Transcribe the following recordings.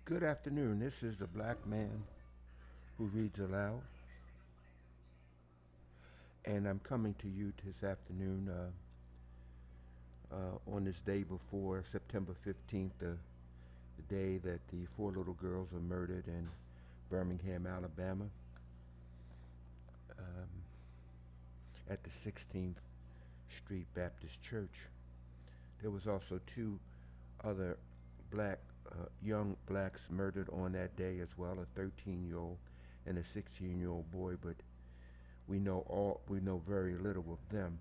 Good afternoon. This is the Blackman Who Reads Aloud, and I'm coming to you this afternoon on this day before September 15th, the day that the four little girls were murdered in Birmingham, Alabama, um, at the 16th Street Baptist Church. There was also two other black young blacks murdered on that day as well, a 13-year-old and a 16-year-old boy, but we know very little of them.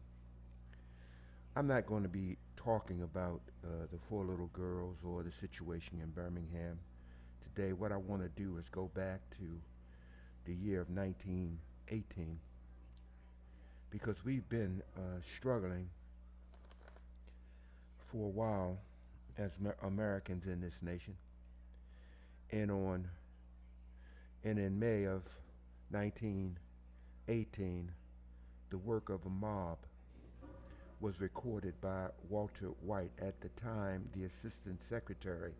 I'm not going to be talking about the four little girls or the situation in Birmingham today. What I want to do is go back to the year of 1918 because we've been struggling for a while as Americans in this nation. And on and in May of 1918, the work of a mob was recorded by Walter White, at the time the Assistant Secretary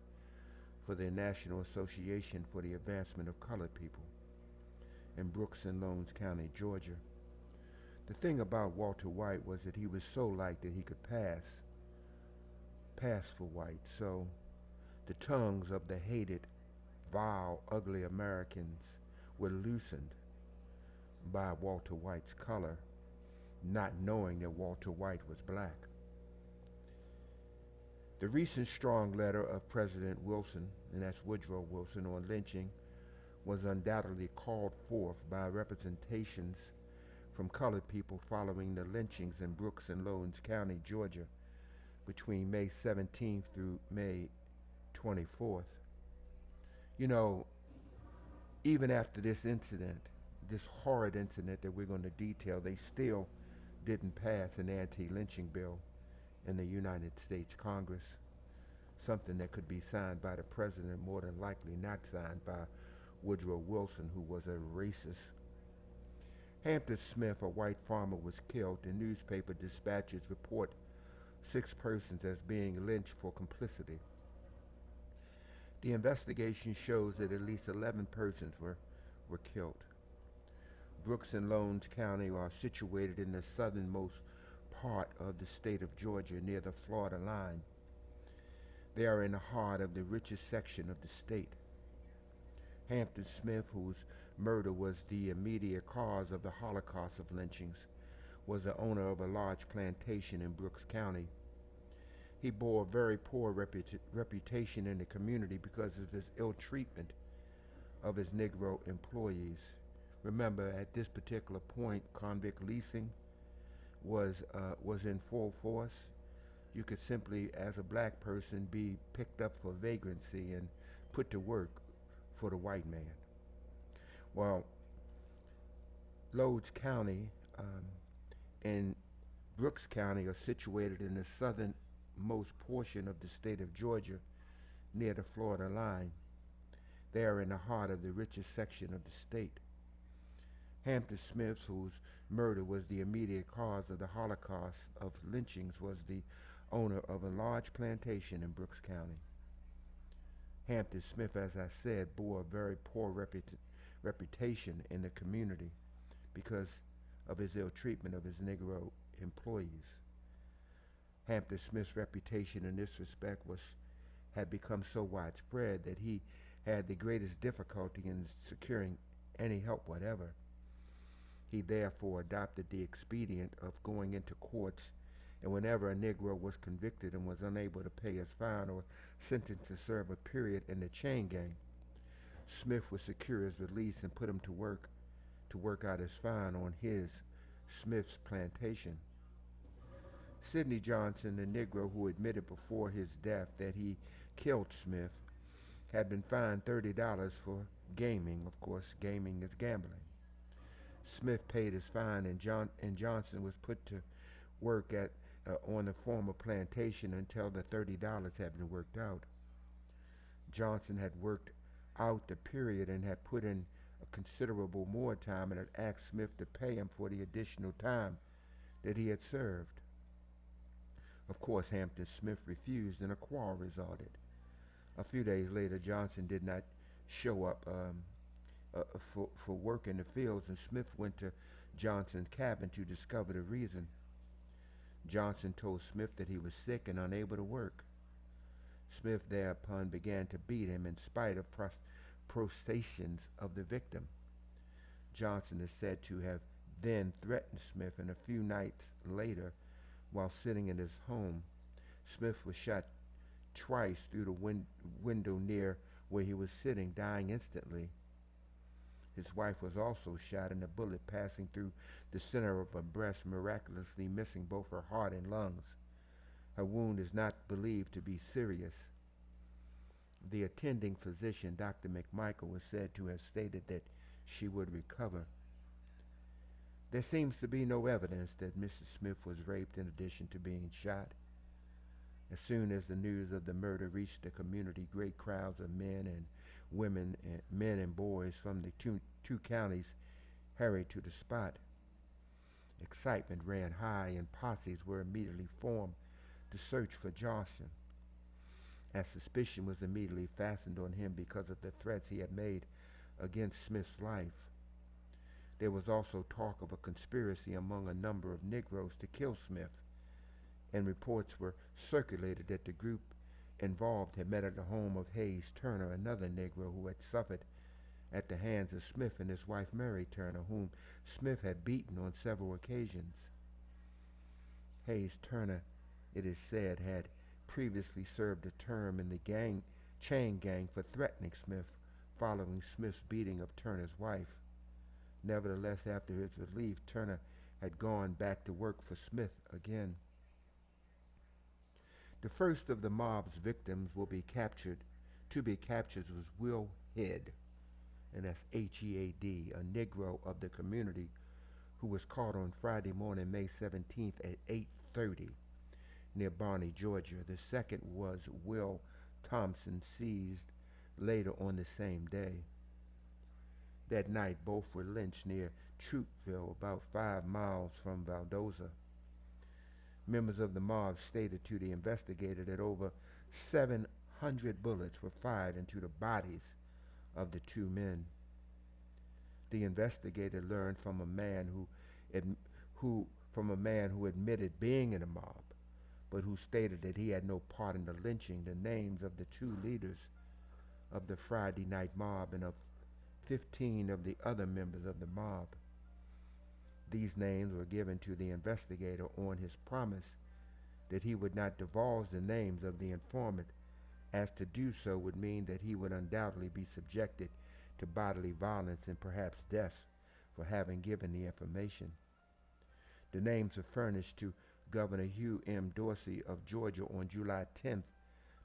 for the National Association for the Advancement of Colored People in Brooks and Lowndes County, Georgia. The thing about Walter White was that he was so liked that he could pass for white. So the tongues of the hated, vile, ugly Americans were loosened by Walter White's color, not knowing that Walter White was black. The recent strong letter of President Wilson, and that's Woodrow Wilson, on lynching was undoubtedly called forth by representations from colored people following the lynchings in Brooks and Lowndes County, Georgia, between May 17th through May 24th. You know, even after this incident, this horrid incident that we're going to detail, they still didn't pass an anti-lynching bill in the United States Congress, something that could be signed by the president, more than likely not signed by Woodrow Wilson, who was a racist. Hampton Smith, a white farmer, was killed. The newspaper dispatches report 6 persons as being lynched for complicity. The investigation shows that at least 11 persons were killed. Brooks and Lowndes County are situated in the southernmost part of the state of Georgia, near the Florida line. They are in the heart of the richest section of the state. Hampton Smith, whose murder was the immediate cause of the Holocaust of lynchings, was the owner of a large plantation in Brooks County. He bore a very poor reputation in the community because of his ill treatment of his Negro employees. Remember, at this particular point, convict leasing was in full force. You could simply, as a black person, be picked up for vagrancy and put to work for the white man. Well, Lowndes County and Brooks County are situated in the southernmost portion of the state of Georgia, near the Florida line. They are in the heart of the richest section of the state. Hampton Smith, whose murder was the immediate cause of the Holocaust of lynchings, was the owner of a large plantation in Brooks County. Hampton Smith, as I said, bore a very poor reputation in the community because of his ill treatment of his Negro employees. Hampton Smith's reputation in this respect had become so widespread that he had the greatest difficulty in securing any help whatever. He therefore adopted the expedient of going into courts, and whenever a Negro was convicted and was unable to pay his fine or sentenced to serve a period in the chain gang, Smith would secure his release and put him to work out his fine on his, Smith's, plantation. Sidney Johnson, the Negro who admitted before his death that he killed Smith, had been fined $30 for gaming. Of course, gaming is gambling. Smith paid his fine, and Johnson was put to work on the former plantation until the $30 had been worked out. Johnson had worked out the period and had put in a considerable more time, and had asked Smith to pay him for the additional time that he had served. Of course, Hampton Smith refused, and a quarrel resulted. A few days later, Johnson did not show up for work in the fields, and Smith went to Johnson's cabin to discover the reason. Johnson told Smith that he was sick and unable to work. Smith thereupon began to beat him in spite of protestations of the victim. Johnson is said to have then threatened Smith, and a few nights later, while sitting in his home, Smith was shot twice through the window near where he was sitting, dying instantly. His wife was also shot, and a bullet passing through the center of her breast, miraculously missing both her heart and lungs. Her wound is not believed to be serious. The attending physician, Dr. McMichael, was said to have stated that she would recover. There seems to be no evidence that Mrs. Smith was raped in addition to being shot. As soon as the news of the murder reached the community, great crowds of men and women, men and boys from the two counties hurried to the spot. Excitement ran high, and posses were immediately formed to search for Johnson, as suspicion was immediately fastened on him because of the threats he had made against Smith's life. There was also talk of a conspiracy among a number of Negroes to kill Smith, and reports were circulated that the group involved had met at the home of Hayes Turner, another Negro who had suffered at the hands of Smith and his wife Mary Turner, whom Smith had beaten on several occasions. Hayes Turner, it is said, had previously served a term in the chain gang for threatening Smith following Smith's beating of Turner's wife. Nevertheless, after his relief, Turner had gone back to work for Smith again. The first of the mob's victims to be captured was Will Head, and that's H-E-A-D, a Negro of the community who was caught on Friday morning, May 17th at 8:30 near Barney, Georgia. The second was Will Thompson, seized later on the same day. That night, both were lynched near Troopville, about 5 miles from Valdosta. Members of the mob stated to the investigator that over 700 bullets were fired into the bodies of the two men. The investigator learned from a man who admitted being in the mob, but who stated that he had no part in the lynching, the names of the two leaders of the Friday night mob and of 15 of the other members of the mob. These names were given to the investigator on his promise that he would not divulge the names of the informant, as to do so would mean that he would undoubtedly be subjected to bodily violence and perhaps death for having given the information. The names were furnished to Governor Hugh M. Dorsey of Georgia on July 10th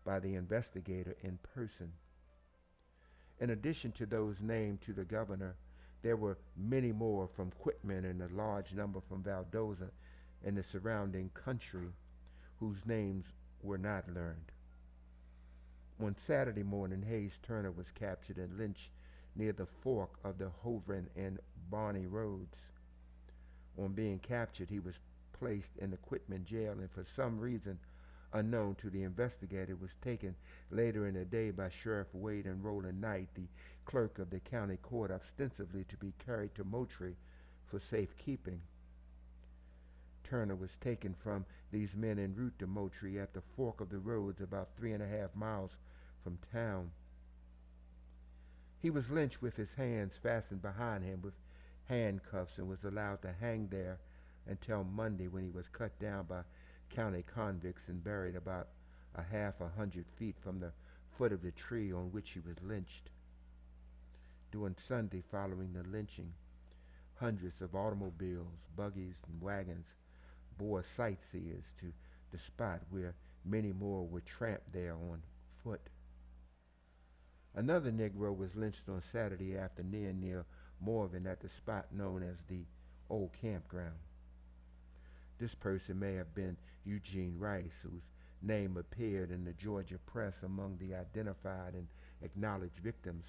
by the investigator in person. In addition to those named to the governor, there were many more from Quitman and a large number from Valdosta and the surrounding country whose names were not learned. On Saturday morning, Hayes Turner was captured and lynched near the fork of the Hovren and Barney roads. On being captured, he was placed in the Quitman jail, and for some reason unknown to the investigator was taken later in the day by Sheriff Wade and Roland Knight, the clerk of the county court, ostensibly to be carried to Moultrie for safekeeping. Turner was taken from these men en route to Moultrie at the fork of the roads about 3.5 miles from town. He was lynched with his hands fastened behind him with handcuffs and was allowed to hang there until Monday, when he was cut down by county convicts and buried about 100 feet from the foot of the tree on which he was lynched. During Sunday following the lynching, hundreds of automobiles, buggies, and wagons bore sightseers to the spot, where many more would tramp there on foot. Another Negro was lynched on Saturday afternoon near Morven at the spot known as the Old Campground. This person may have been Eugene Rice, whose name appeared in the Georgia press among the identified and acknowledged victims,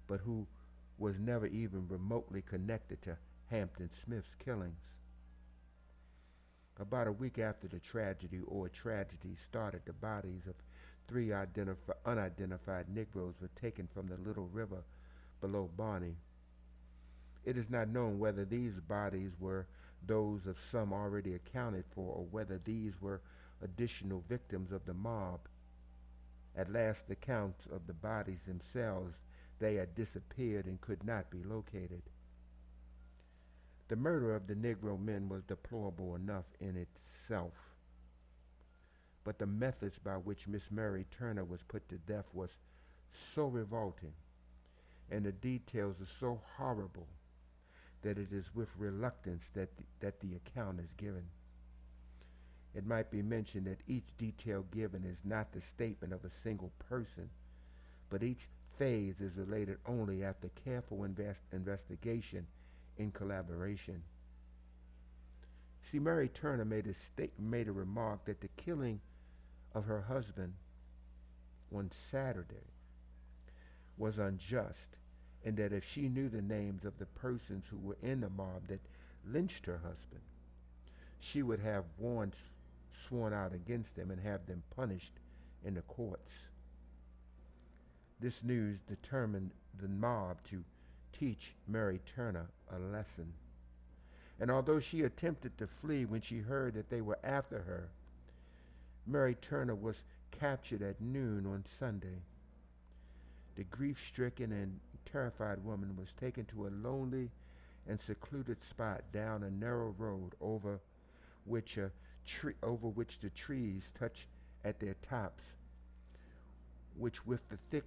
but who was never even remotely connected to Hampton Smith's killings. About a week after the tragedy started, the bodies of Three unidentified Negroes were taken from the little river below Bonnie. It is not known whether these bodies were those of some already accounted for or whether these were additional victims of the mob. At last, the counts of the bodies themselves, they had disappeared and could not be located. The murder of the Negro men was deplorable enough in itself, but the methods by which Miss Mary Turner was put to death was so revolting, and the details are so horrible that it is with reluctance that the account is given. It might be mentioned that each detail given is not the statement of a single person, but each phase is related only after careful investigation in collaboration. See, Mary Turner made a remark that the killing of her husband on Saturday was unjust, and that if she knew the names of the persons who were in the mob that lynched her husband, she would have sworn out against them and have them punished in the courts. This news determined the mob to teach Mary Turner a lesson. And although she attempted to flee when she heard that they were after her, Mary Turner was captured at noon on Sunday. The grief-stricken and terrified woman was taken to a lonely and secluded spot down a narrow road over which the trees touch at their tops, which with the thick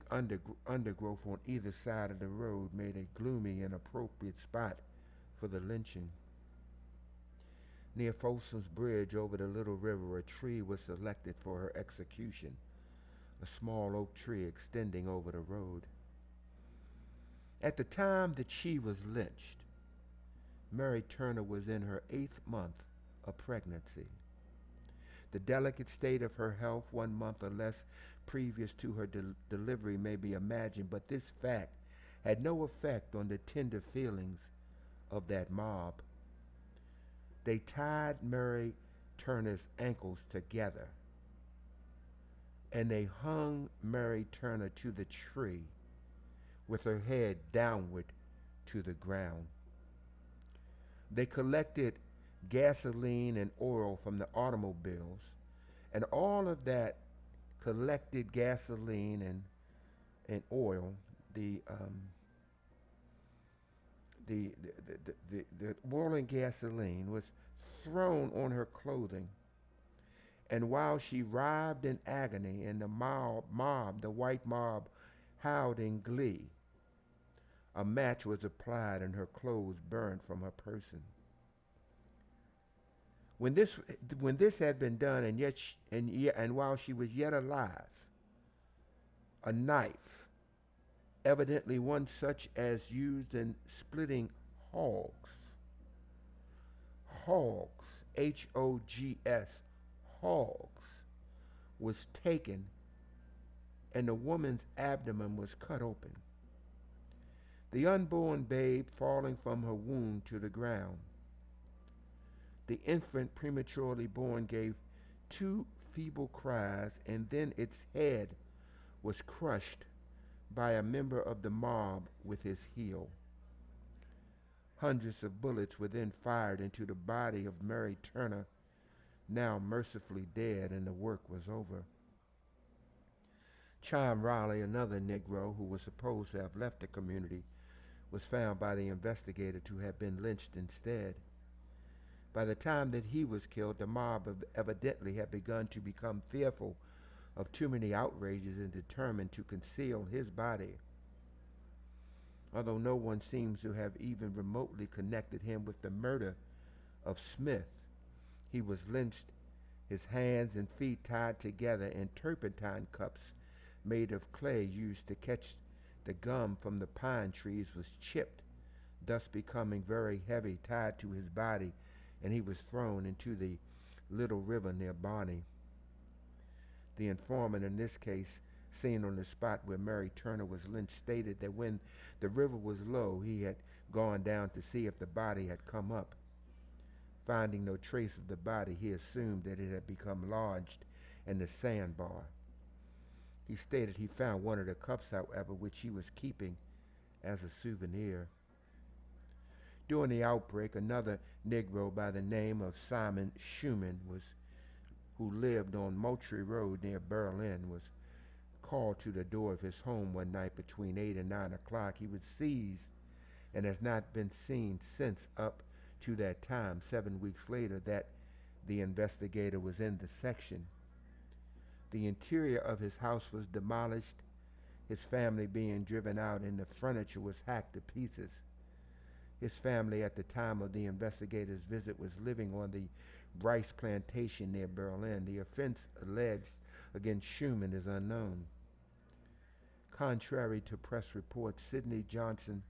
undergrowth on either side of the road made a gloomy and appropriate spot for the lynching. Near Folsom's Bridge over the little river, a tree was selected for her execution, a small oak tree extending over the road. At the time that she was lynched, Mary Turner was in her 8th month of pregnancy. The delicate state of her health 1 month or less previous to her delivery may be imagined, but this fact had no effect on the tender feelings of that mob. They tied Mary Turner's ankles together, and they hung Mary Turner to the tree with her head downward to the ground. They collected gasoline and oil from the automobiles, and all of that collected gasoline and oil, the oil and gasoline was thrown on her clothing. And while she writhed in agony and the white mob, howled in glee, a match was applied and her clothes burned from her person. When this had been done, and while she was yet alive, a knife, evidently one such as used in splitting hogs, H-O-G-S, hogs, was taken, and the woman's abdomen was cut open, the unborn babe falling from her womb to the ground. The infant prematurely born gave 2 feeble cries, and then its head was crushed by a member of the mob with his heel. Hundreds of bullets were then fired into the body of Mary Turner, now mercifully dead, and the work was over. Chime Riley, another Negro who was supposed to have left the community, was found by the investigator to have been lynched instead. By the time that he was killed, the mob evidently had begun to become fearful of too many outrages and determined to conceal his body. Although no one seems to have even remotely connected him with the murder of Smith, he was lynched, his hands and feet tied together in turpentine cups made of clay used to catch the gum from the pine trees was chipped, thus becoming very heavy, tied to his body, and he was thrown into the little river near Bonnie. The informant in this case, seen on the spot where Mary Turner was lynched, stated that when the river was low, he had gone down to see if the body had come up. Finding no trace of the body, he assumed that it had become lodged in the sandbar. He stated he found one of the cups, however, which he was keeping as a souvenir. During the outbreak, another Negro by the name of Simon Schumann, who lived on Moultrie Road near Berlin, was called to the door of his home one night between 8 and 9 o'clock. He was seized and has not been seen since up to that time. 7 weeks later, that the investigator was in the section. The interior of his house was demolished, his family being driven out, and the furniture was hacked to pieces. His family at the time of the investigator's visit was living on the rice plantation near Berlin. The offense alleged against Schumann is unknown. Contrary to press reports, Sidney Johnson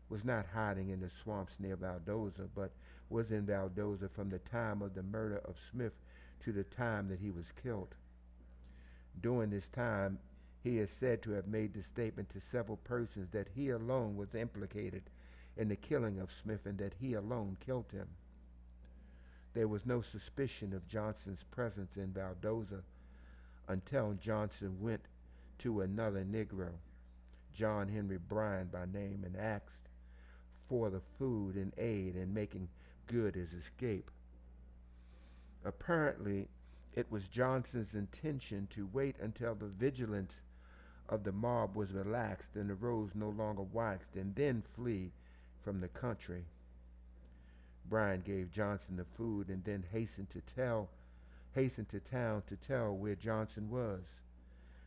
was not hiding in the swamps near Valdoza, but was in Valdoza from the time of the murder of Smith to the time that he was killed. During this time, he is said to have made the statement to several persons that he alone was implicated in the killing of Smith and that he alone killed him. There was no suspicion of Johnson's presence in Valdoza until Johnson went to another Negro, John Henry Bryan by name, and asked for the food and aid in making good his escape. Apparently, it was Johnson's intention to wait until the vigilance of the mob was relaxed and the roads no longer watched, and then flee from the country. Bryan gave Johnson the food and then hastened to town to tell where Johnson was.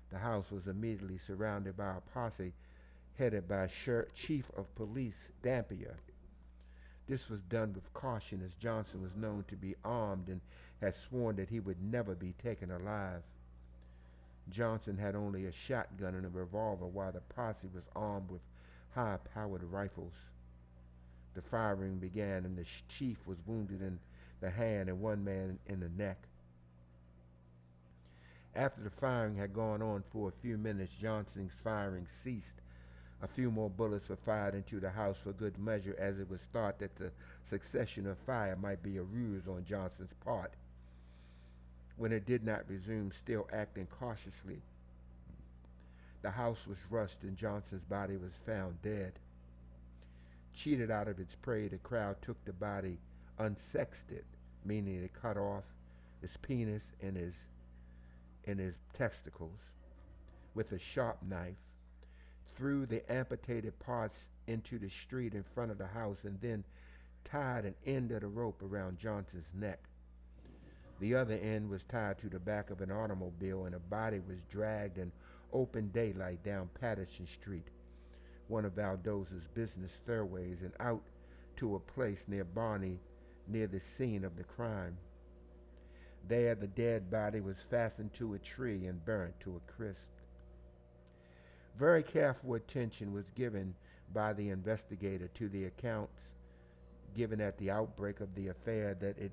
The house was immediately surrounded by a posse headed by Chief of Police Dampier. This was done with caution, as Johnson was known to be armed and had sworn that he would never be taken alive. Johnson had only a shotgun and a revolver, while the posse was armed with high-powered rifles. The firing began, and the chief was wounded in the hand and one man in the neck. After the firing had gone on for a few minutes, Johnson's firing ceased. A few more bullets were fired into the house for good measure, as it was thought that the succession of fire might be a ruse on Johnson's part. When it did not resume, still acting cautiously, the house was rushed and Johnson's body was found dead. Cheated out of its prey, the crowd took the body unsexted, meaning they cut off his penis and his testicles with a sharp knife, threw the amputated parts into the street in front of the house, and then tied an end of the rope around Johnson's neck. The other end was tied to the back of an automobile, and the body was dragged in open daylight down Patterson Street, one of Valdoza's business thoroughways, and out to a place near Barney, near the scene of the crime. There, the dead body was fastened to a tree and burnt to a crisp. Very careful attention was given by the investigator to the accounts given at the outbreak of the affair, that it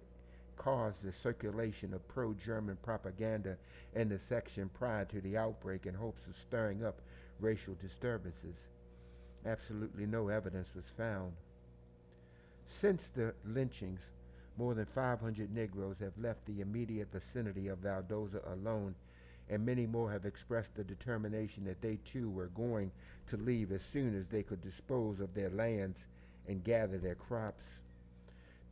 caused the circulation of pro-German propaganda in the section prior to the outbreak in hopes of stirring up racial disturbances. Absolutely no evidence was found. Since the lynchings, more than 500 Negroes have left the immediate vicinity of Valdoza alone, and many more have expressed the determination that they too were going to leave as soon as they could dispose of their lands and gather their crops.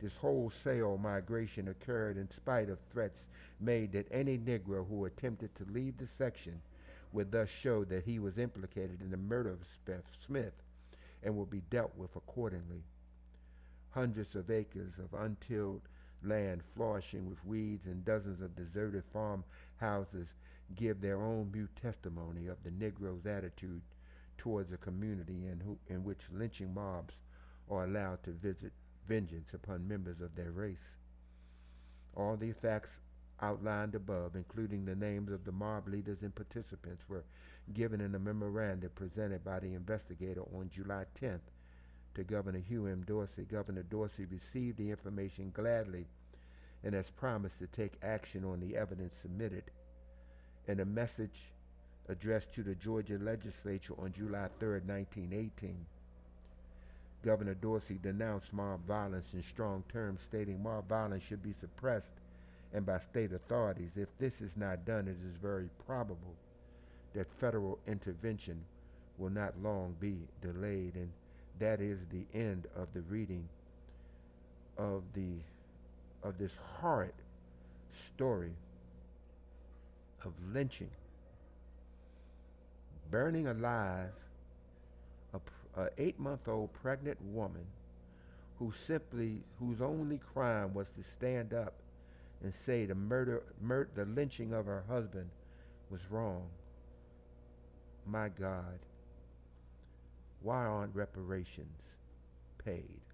This wholesale migration occurred in spite of threats made that any Negro who attempted to leave the section would thus show that he was implicated in the murder of Smith and will be dealt with accordingly. Hundreds of acres of untilled land flourishing with weeds and dozens of deserted farmhouses give their own mute testimony of the Negro's attitude towards a community in which lynching mobs are allowed to visit vengeance upon members of their race. All the facts outlined above, including the names of the mob leaders and participants, were given in a memorandum presented by the investigator on July 10th to Governor Hugh M. Dorsey. Governor Dorsey received the information gladly and has promised to take action on the evidence submitted. In a message addressed to the Georgia legislature on July 3rd, 1918, Governor Dorsey denounced mob violence in strong terms, stating mob violence should be suppressed and by state authorities. If this is not done, it is very probable that federal intervention will not long be delayed. And that is the end of the reading of this horrid story of lynching, burning alive a 8-month-old pregnant woman whose only crime was to stand up and say the lynching of her husband was wrong. My God, why aren't reparations paid?